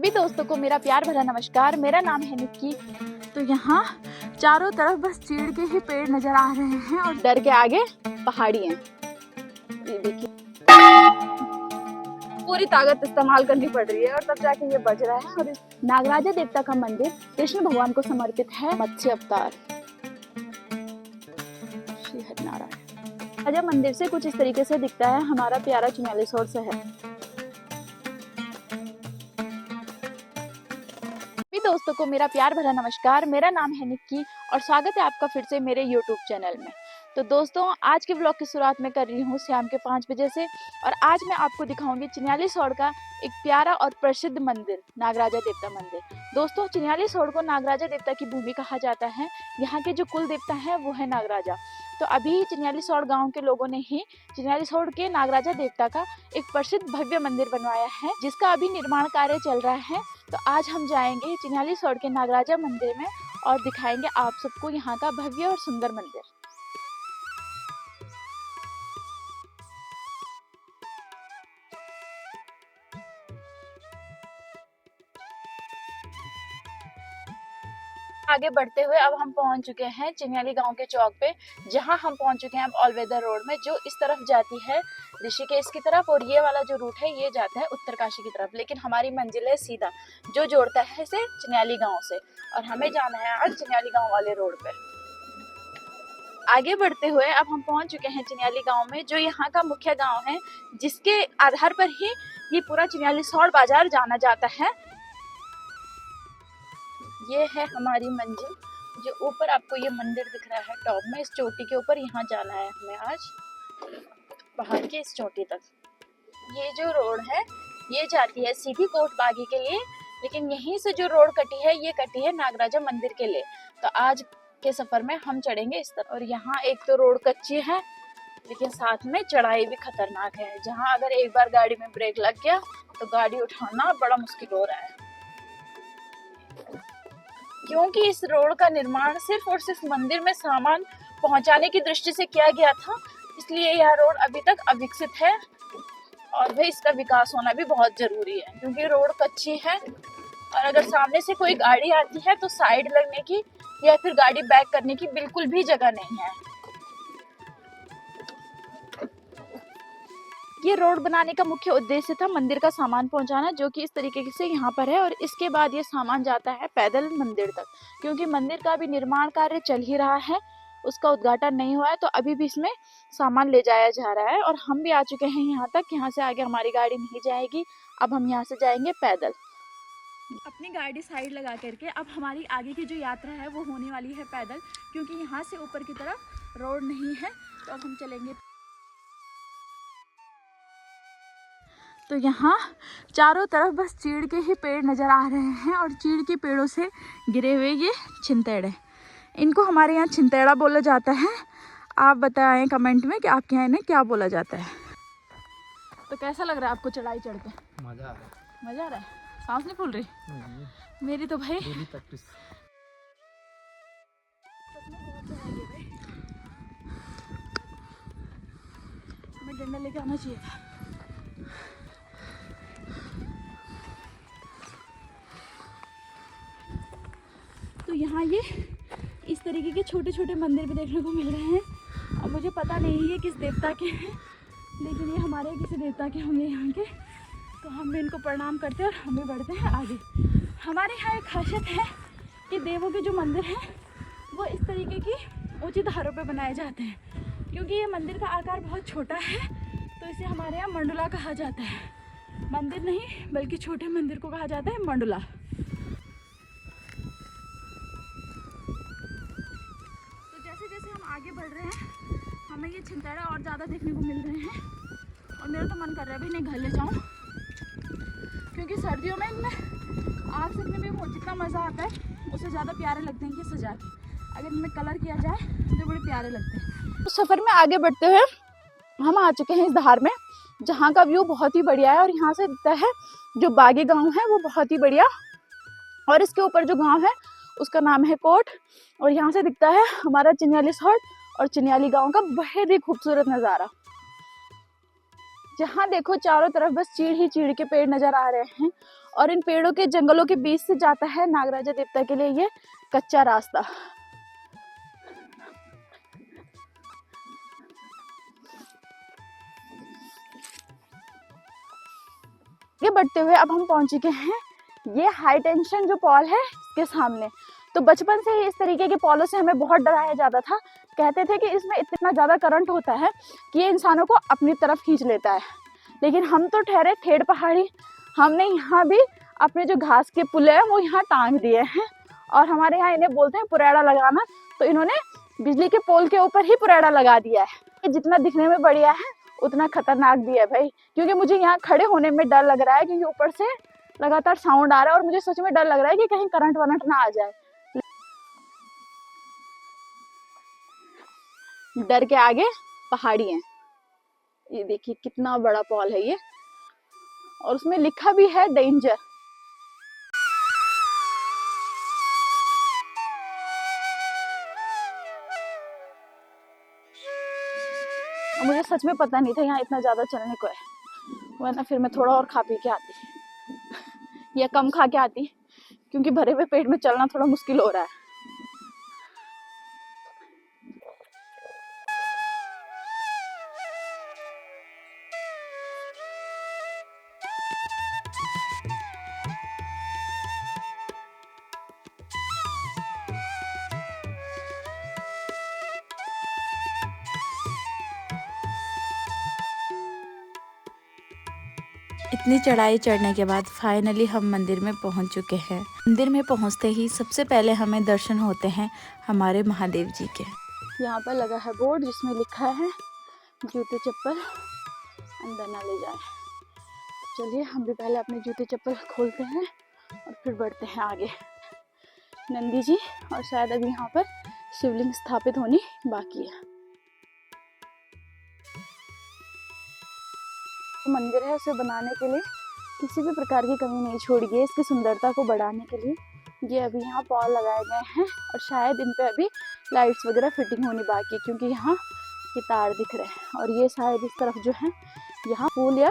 सभी दोस्तों को मेरा प्यार भरा नमस्कार। मेरा नाम है निक्की। तो यहाँ चारों तरफ बस चीड़ के ही पेड़ नजर आ रहे हैं और डर के आगे पहाड़ी हैं। ये देखिए, पूरी ताकत इस्तेमाल करनी पड़ रही है और तब जाके ये बज रहा है। और नागराजा देवता का मंदिर कृष्ण भगवान को समर्पित है। मत्स्य अवतार श्री हरिनारायण। राजा मंदिर से कुछ इस तरीके से दिखता है हमारा प्यारा 44 शहर। दोस्तों को मेरा प्यार भरा नमस्कार। मेरा नाम है निक्की और स्वागत है आपका फिर से मेरे YouTube चैनल में। तो दोस्तों, आज के ब्लॉग की शुरुआत मैं कर रही हूँ शाम के 5 बजे से और आज मैं आपको दिखाऊंगी चिन्यालीसौड़ का एक प्यारा और प्रसिद्ध मंदिर, नागराजा देवता मंदिर। दोस्तों, चिन्यालीसौड़ को नागराजा देवता की भूमि कहा जाता है। यहाँ के जो कुल देवता है वो है नागराजा। तो अभी चिन्यालीसौड़ गांव के लोगों ने ही चिन्यालीसौड़ के नागराजा देवता का एक प्रसिद्ध भव्य मंदिर बनवाया है, जिसका अभी निर्माण कार्य चल रहा है। तो आज हम जाएंगे चिन्यालीसौड़ के नागराजा मंदिर में और दिखाएंगे आप सबको यहाँ का भव्य और सुंदर मंदिर। आगे बढ़ते हुए अब हम पहुंच चुके हैं चिन्याली गांव के चौक पे, जहां हम पहुंच चुके हैं अब ऑल वेदर रोड में, जो इस तरफ जाती है ऋषिकेश की तरफ और ये वाला जो रूट है ये जाता है उत्तरकाशी की तरफ। लेकिन हमारी मंजिल है सीधा जो जोड़ता है इसे चिन्याली गांव से, और हमें जाना है आज चिन्याली गांव वाले रोड पे। आगे बढ़ते हुए अब हम पहुंच चुके हैं चिन्याली गांव में, जो यहाँ का मुख्य गांव है, जिसके आधार पर ही ये पूरा चिन्यालीसौड़ बाजार जाना जाता है। ये है हमारी मंजिल, जो ऊपर आपको ये मंदिर दिख रहा है टॉप में, इस चोटी के ऊपर यहाँ जाना है हमें आज पहाड़ के इस चोटी तक। ये जो रोड है ये जाती है सीधी कोट बागी के लिए, लेकिन यहीं से जो रोड कटी है ये कटी है नागराजा मंदिर के लिए। तो आज के सफर में हम चढ़ेंगे इस तरफ। और यहाँ एक तो रोड कच्ची है लेकिन साथ में चढ़ाई भी खतरनाक है, जहाँ अगर एक बार गाड़ी में ब्रेक लग गया तो गाड़ी उठाना बड़ा मुश्किल हो रहा है, क्योंकि इस रोड का निर्माण सिर्फ और सिर्फ मंदिर में सामान पहुंचाने की दृष्टि से किया गया था। इसलिए यह रोड अभी तक अविकसित है और भाई इसका विकास होना भी बहुत जरूरी है, क्योंकि रोड कच्ची है और अगर सामने से कोई गाड़ी आती है तो साइड लगने की या फिर गाड़ी बैक करने की बिल्कुल भी जगह नहीं है। ये रोड बनाने का मुख्य उद्देश्य था मंदिर का सामान पहुंचाना, जो कि इस तरीके से यहाँ पर है। और इसके बाद ये सामान जाता है पैदल मंदिर तक, क्योंकि मंदिर का अभी निर्माण कार्य चल ही रहा है, उसका उद्घाटन नहीं हुआ है, तो अभी भी इसमें सामान ले जाया जा रहा है। और हम भी आ चुके हैं यहाँ तक। यहाँ से आगे हमारी गाड़ी नहीं जाएगी, अब हम यहाँ से जाएंगे पैदल। अपनी गाड़ी साइड लगा करके अब हमारी आगे की जो यात्रा है वो होने वाली है पैदल, क्योंकि यहाँ से ऊपर की तरफ रोड नहीं है। तो अब हम चलेंगे। तो यहाँ चारों तरफ बस चीड़ के ही पेड़ नज़र आ रहे हैं और चीड़ के पेड़ों से गिरे हुए ये छिंतेड़े, इनको हमारे यहाँ छिंतेड़ा बोला जाता है। आप बताएं कमेंट में कि आपके यहाँ इन्हें क्या बोला जाता है। तो कैसा लग रहा है आपको चढ़ाई चढ़ के? मज़ा आ रहा है। मज़ा आ रहा है? सांस नहीं फूल रही? मेरी तो भाई प्रैक्टिस। हमें डंडा लेके आना चाहिए था। तो यहाँ ये इस तरीके के छोटे छोटे मंदिर भी देखने को मिल रहे हैं और मुझे पता नहीं है किस देवता के हैं, लेकिन ये हमारे किसी देवता के होंगे यहाँ के। तो हम भी इनको प्रणाम करते हैं और हम भी बढ़ते हैं आगे। हमारे यहाँ एक खासियत है कि देवों के जो मंदिर हैं वो इस तरीके की ऊंची धारों पे बनाए जाते हैं, क्योंकि ये मंदिर का आकार बहुत छोटा है, तो इसे हमारे यहाँ मंडुला कहा जाता है। मंदिर नहीं बल्कि छोटे मंदिर को कहा जाता है मंडुला। आगे बढ़ रहे हैं हमें ये छिंतेड़ा और ज़्यादा देखने को मिल रहे हैं और मेरा तो मन कर रहा है भाई इन्हें घर ले जाऊँ, क्योंकि सर्दियों में इनमें आग सेकने में वो जितना मज़ा आता है उससे ज़्यादा प्यारे लगते हैं ये सजा के। अगर इनमें कलर किया जाए तो बड़े प्यारे लगते हैं। तो सफ़र में आगे बढ़ते हुए हम आ चुके हैं इस धार में, जहाँ का व्यू बहुत ही बढ़िया है और यहाँ से दिखता है जो बागी गाँव है वो बहुत ही बढ़िया, और इसके ऊपर जो गाँव है उसका नाम है कोट, और यहाँ से दिखता है हमारा चिन्यालीसौड़ और चिन्याली गांव का बेहद ही खूबसूरत नज़ारा। जहाँ देखो चारों तरफ बस चीड़ ही चीड़ के पेड़ नजर आ रहे हैं और इन पेड़ों के जंगलों के बीच से जाता है नागराजा देवता के लिए ये कच्चा रास्ता। आगे बढ़ते हुए अब हम पहुंच चुके हैं ये हाई टेंशन जो पॉल है इसके सामने। तो बचपन से ही इस तरीके के पॉलों से हमें बहुत डराया जाता था। कहते थे कि इसमें इतना ज़्यादा करंट होता है कि ये इंसानों को अपनी तरफ खींच लेता है। लेकिन हम तो ठहरे ठेठ पहाड़ी, हमने यहाँ भी अपने जो घास के पुले हैं वो यहाँ टांग दिए हैं। और हमारे यहाँ इन्हें बोलते हैं पुरेड़ा लगाना, तो इन्होंने बिजली के पोल के ऊपर ही पुरेड़ा लगा दिया है। ये जितना दिखने में बढ़िया है उतना खतरनाक भी है भाई, क्योंकि मुझे यहाँ खड़े होने में डर लग रहा है, क्योंकि ऊपर से लगातार साउंड आ रहा है और मुझे सच में डर लग रहा है कि कहीं करंट वरंट ना आ जाए। डर के आगे पहाड़ी है। ये देखिए कितना बड़ा पॉल है ये, और उसमें लिखा भी है डेंजर। मुझे सच में पता नहीं था यहाँ इतना ज्यादा चलने को है, वरना फिर मैं थोड़ा और खा पी के आती या कम खा के आती, क्योंकि भरे हुए पेट में चलना थोड़ा मुश्किल हो रहा है। इतनी चढ़ाई चढ़ने के बाद फाइनली हम मंदिर में पहुंच चुके हैं। मंदिर में पहुंचते ही सबसे पहले हमें दर्शन होते हैं हमारे महादेव जी के। यहाँ पर लगा है बोर्ड जिसमें लिखा है जूते चप्पल अंदर ना ले जाए। चलिए हम भी पहले अपने जूते चप्पल खोलते हैं और फिर बढ़ते हैं आगे। नंदी जी और शायद अभी यहाँ पर शिवलिंग स्थापित होनी बाकी है। मंदिर है उसे बनाने के लिए किसी भी प्रकार की कमी नहीं छोड़ी गई। इसकी सुंदरता को बढ़ाने के लिए ये अभी यहाँ पॉल लगाए गए हैं, और शायद इन पे अभी लाइट्स वगैरह फिटिंग होनी बाकी है, क्योंकि यहाँ ये तार दिख रहे हैं। और ये शायद इस तरफ जो है यहाँ फूल या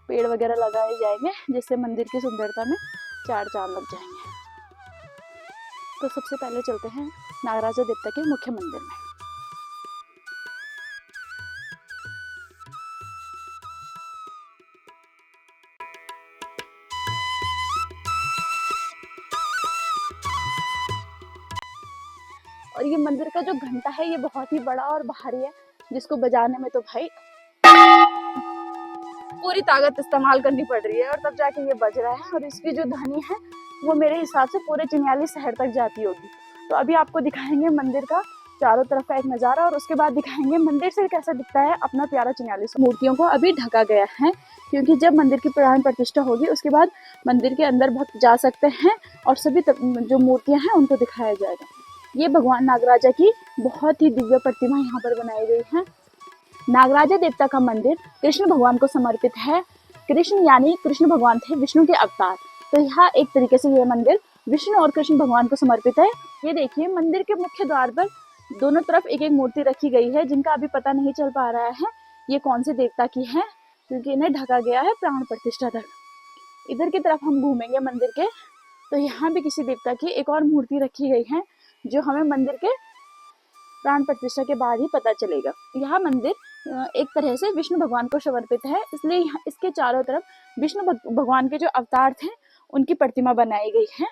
पेड़ वगैरह लगाए जाएंगे, जिससे मंदिर की सुंदरता में चार चांद लग जाएंगे। तो सबसे पहले चलते हैं नागराजा देवता के मुख्य मंदिर में। और ये मंदिर का जो घंटा है ये बहुत ही बड़ा और भारी है, जिसको बजाने में तो भाई पूरी ताकत इस्तेमाल करनी पड़ रही है, और तब जाके ये बज रहा है। और इसकी जो ध्वनि है वो मेरे हिसाब से पूरे चिन्याली शहर तक जाती होगी। तो अभी आपको दिखाएंगे मंदिर का चारों तरफ का एक नज़ारा, और उसके बाद दिखाएंगे मंदिर से कैसा दिखता है अपना प्यारा चिन्याली। मूर्तियों को अभी ढका गया है, क्योंकि जब मंदिर की प्राण प्रतिष्ठा होगी उसके बाद मंदिर के अंदर भक्त जा सकते हैं और सभी जो मूर्तियाँ हैं उनको दिखाया जाएगा। ये भगवान नागराजा की बहुत ही दिव्य प्रतिमा यहाँ पर बनाई गई है। नागराजा देवता का मंदिर कृष्ण भगवान को समर्पित है। कृष्ण यानी कृष्ण भगवान थे विष्णु के अवतार, तो यहाँ एक तरीके से ये मंदिर विष्णु और कृष्ण भगवान को समर्पित है। ये देखिए मंदिर के मुख्य द्वार पर दोनों तरफ एक एक मूर्ति रखी गई है, जिनका अभी पता नहीं चल पा रहा है ये कौन से देवता की है, क्योंकि इन्हें ढका गया है प्राण प्रतिष्ठा तक। इधर की तरफ हम घूमेंगे मंदिर के, तो यहाँ भी किसी देवता की एक और मूर्ति रखी गई है, जो हमें मंदिर के प्राण प्रतिष्ठा के बाद ही पता चलेगा। यह मंदिर एक तरह से विष्णु भगवान को समर्पित है, इसलिए इसके चारों तरफ विष्णु भगवान के जो अवतार थे उनकी प्रतिमा बनाई गई है।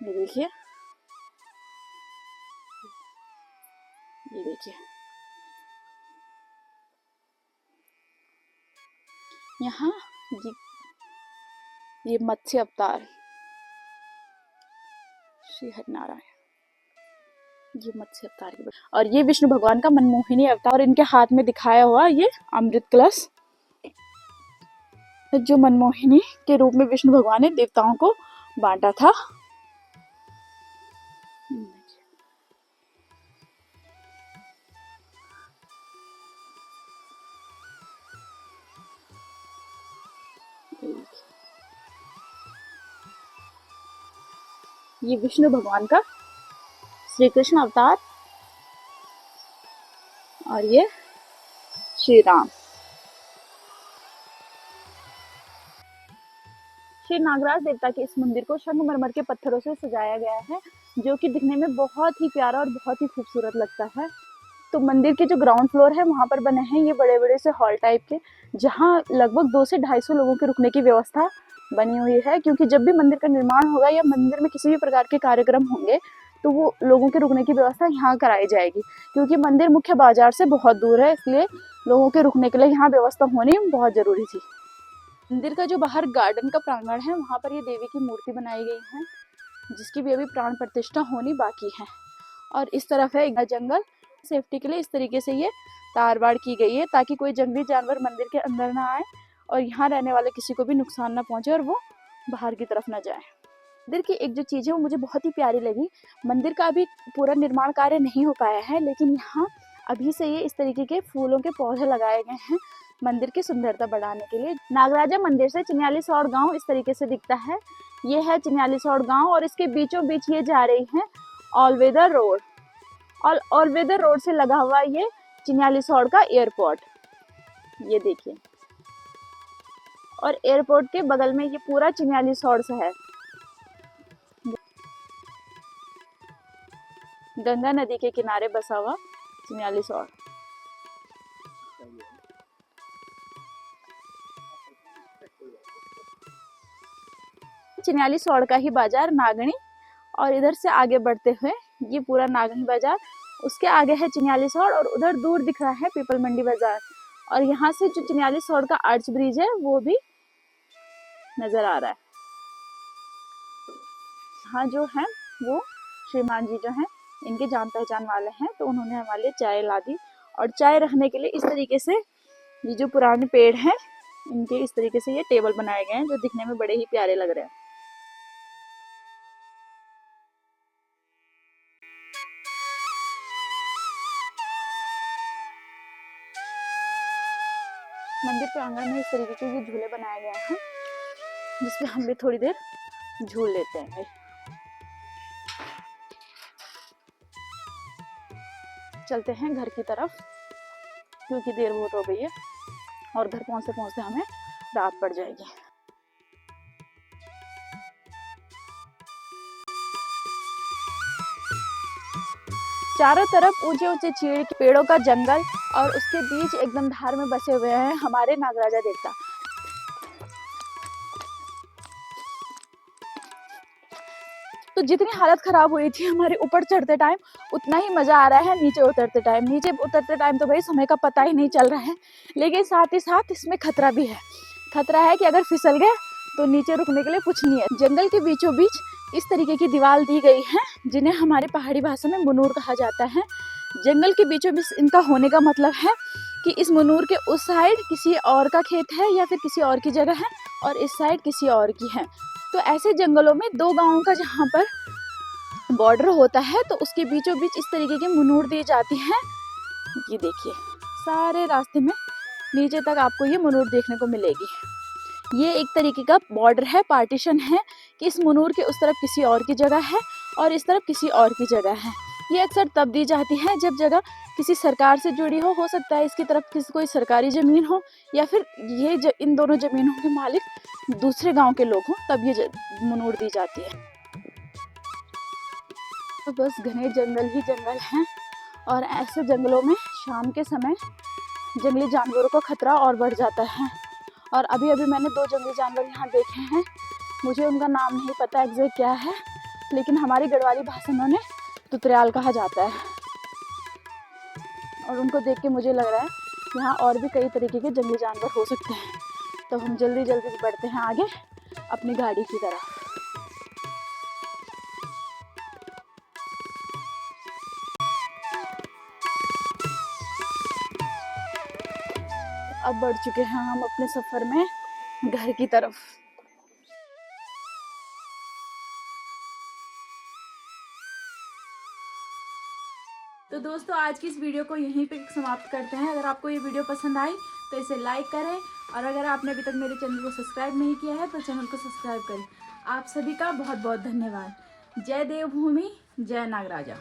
ये देखिए, ये देखिए यहाँ ये मत्स्य अवतार श्री हरिनारायण, ये मत्स्य अवतार की, और ये विष्णु भगवान का मनमोहिनी अवतार, और इनके हाथ में दिखाया हुआ ये अमृत कलश, जो मनमोहिनी के रूप में विष्णु भगवान ने देवताओं को बांटा था। ये विष्णु भगवान का श्री कृष्ण अवतार, और ये श्री राम। श्री नागराज देवता के इस मंदिर को संगमरमर के पत्थरों से सजाया गया है, जो कि दिखने में बहुत ही प्यारा और बहुत ही खूबसूरत लगता है। तो मंदिर के जो ग्राउंड फ्लोर है वहाँ पर बने हैं ये बड़े बड़े से हॉल टाइप के, जहाँ लगभग 200 से 250 लोगों के रुकने की व्यवस्था बनी हुई है, क्योंकि जब भी मंदिर का निर्माण होगा या मंदिर में किसी भी प्रकार के कार्यक्रम होंगे तो वो लोगों के रुकने की व्यवस्था यहाँ कराई जाएगी, क्योंकि मंदिर मुख्य बाजार से बहुत दूर है, इसलिए लोगों के रुकने के लिए यहाँ व्यवस्था होनी बहुत जरूरी थी। मंदिर का जो बाहर गार्डन का प्रांगण है वहाँ पर ये देवी की मूर्ति बनाई गई है, जिसकी भी अभी प्राण प्रतिष्ठा होनी बाकी है। और इस तरफ है एक जंगल, सेफ्टी के लिए इस तरीके से ये तार बाड़ की गई है ताकि कोई जंगली जानवर मंदिर के अंदर ना आए और यहाँ रहने वाले किसी को भी नुकसान ना पहुंचे और वो बाहर की तरफ ना जाए। मंदिर की एक जो चीज़ है वो मुझे बहुत ही प्यारी लगी। मंदिर का अभी पूरा निर्माण कार्य नहीं हो पाया है, लेकिन यहाँ अभी से ये इस तरीके के फूलों के पौधे लगाए गए हैं मंदिर की सुंदरता बढ़ाने के लिए। नागराजा मंदिर से चिन्यालीसौड़ गांव इस तरीके से दिखता है। ये है चिन्यालीसौड़ गांव और इसके बीचों बीच ये जा रही है ऑलवेदर रोड, और ऑलवेदर रोड से लगा हुआ ये चिन्यालीसौड़ का एयरपोर्ट, ये देखिए। और एयरपोर्ट के बगल में ये पूरा चिन्यालीसौड़ से है। गंगा नदी के किनारे बसा हुआ चिन्यालीसौड़। चिन्यालीसौड़ का ही बाजार नागणी, और इधर से आगे बढ़ते हुए ये पूरा नागणी बाजार, उसके आगे है चिन्यालीसौड़ और उधर दूर दिख रहा है पीपल मंडी बाजार। और यहाँ से जो चिन्यालीसौड़ का आर्च ब्रिज है वो भी नजर आ रहा है। हाँ, जो है वो श्रीमान जी जो हैं इनके जान पहचान वाले हैं, तो उन्होंने हमारे लिए चाय ला दी। और चाय रखने के लिए इस तरीके से ये जो पुराने पेड़ हैं इनके इस तरीके से ये टेबल बनाए गए हैं, जो दिखने में बड़े ही प्यारे लग रहे हैं। मंदिर प्रांगण में इस तरीके के ये झूले बनाए गए हैं, जिसपे हम भी थोड़ी देर झूल लेते हैं। चलते हैं घर की तरफ, क्योंकि देर बहुत हो गई है और घर पहुंचते पहुंचते हमें रात पड़ जाएगी। चारों तरफ ऊंचे ऊंचे चीड़ के पेड़ों का जंगल और उसके बीच एकदम धार में बसे हुए हैं हमारे नागराजा देवता। तो जितनी हालत खराब हुई थी हमारे ऊपर चढ़ते टाइम, उतना ही मजा आ रहा है नीचे उतरते टाइम। नीचे उतरते टाइम तो भाई समय का पता ही नहीं चल रहा है, लेकिन साथ ही साथ इसमें खतरा भी है। खतरा है कि अगर फिसल गए तो नीचे रुकने के लिए कुछ नहीं है। जंगल के बीचों बीच इस तरीके की दीवार दी गई है, जिन्हें हमारी पहाड़ी भाषा में मुनूर कहा जाता है। जंगल के बीचों बीच इनका होने का मतलब है कि इस मुनूर के उस साइड किसी और का खेत है या फिर किसी और की जगह है, और इस साइड किसी और की है। तो ऐसे जंगलों में दो गांवों का जहाँ पर बॉर्डर होता है, तो उसके बीचों बीच इस तरीके की मुनूर दी जाती है। ये देखिए, सारे रास्ते में नीचे तक आपको ये मुनूर देखने को मिलेगी। ये एक तरीके का बॉर्डर है, पार्टीशन है कि इस मुनूर के उस तरफ किसी और की जगह है और इस तरफ किसी और की जगह है। ये अक्सर तब दी जाती है जब जगह किसी सरकार से जुड़ी हो सकता है इसकी तरफ किसी कोई सरकारी ज़मीन हो, या फिर ये इन दोनों ज़मीनों के मालिक दूसरे गांव के लोग हों, तब ये मुनूर दी जाती है। तो बस घने जंगल ही जंगल हैं, और ऐसे जंगलों में शाम के समय जंगली जानवरों का खतरा और बढ़ जाता है। और अभी अभी मैंने 2 जंगली जानवर यहाँ देखे हैं, मुझे उनका नाम नहीं पता एग्जैक्ट क्या है, लेकिन हमारी गढ़वाली भाषा में उन्हें तुतरयाल कहा जाता है। और उनको देख के मुझे लग रहा है यहाँ और भी कई तरीके के जंगली जानवर हो सकते हैं। तो हम जल्दी जल्दी बढ़ते हैं आगे अपनी गाड़ी की तरफ। अब बढ़ चुके हैं हम अपने सफर में घर की तरफ। तो दोस्तों, आज की इस वीडियो को यहीं पे समाप्त करते हैं। अगर आपको ये वीडियो पसंद आई तो इसे लाइक करें, और अगर आपने अभी तक मेरे चैनल को सब्सक्राइब नहीं किया है तो चैनल को सब्सक्राइब करें। आप सभी का बहुत बहुत धन्यवाद। जय देवभूमि, जय नागराजा।